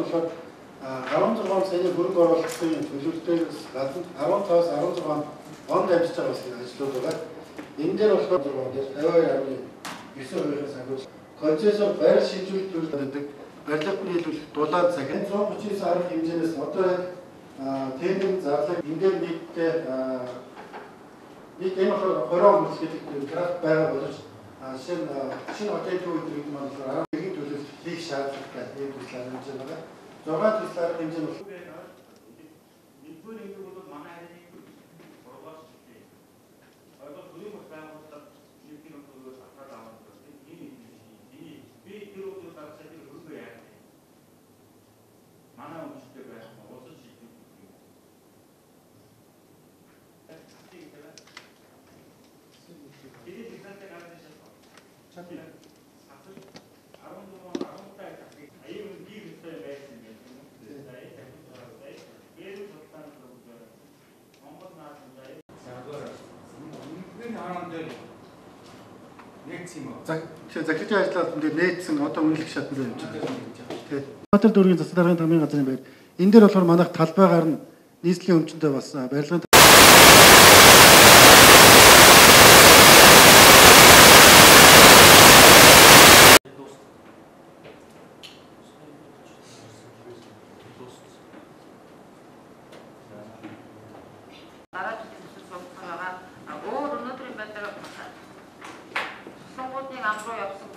болохоор 16 саяны хөрөнгө оруулалтын төлөвлөлтөөс гадна 15-аас 16 онд амжиж байгаа бас ажлууд байгаа. Энэ дээр болохоор 52.9%-аас агуулж концессор байр шийдвэрлэлт төлөвлөдөг барилга нийлүүлэх дулаан цагийн 139 арга хэмжээнээс одоо тендер зарлаг энэ дээр нийтдээ энэ болохоор 20 он хүртэл график байгаа боловч шинэ хотын төв өдрийн маань иргэн төлөвлөлт хийх шаардлагатай ийм төсөл хэмжээ байгаа. 6 төсөл арга хэмжээ нь захирлын ажлууд энэ нээсэн одоо үнэлэх шатнд байна. Тэгээд Батар дүүргийн засаг даргын тамирын газрын байр. Энэ дээр болохоор манайх талбайгаар нь нийслэлийн өмчөндөө бас барилгын Өөр өнөөдрийн байдлаар сонгуулийн ам руу явсан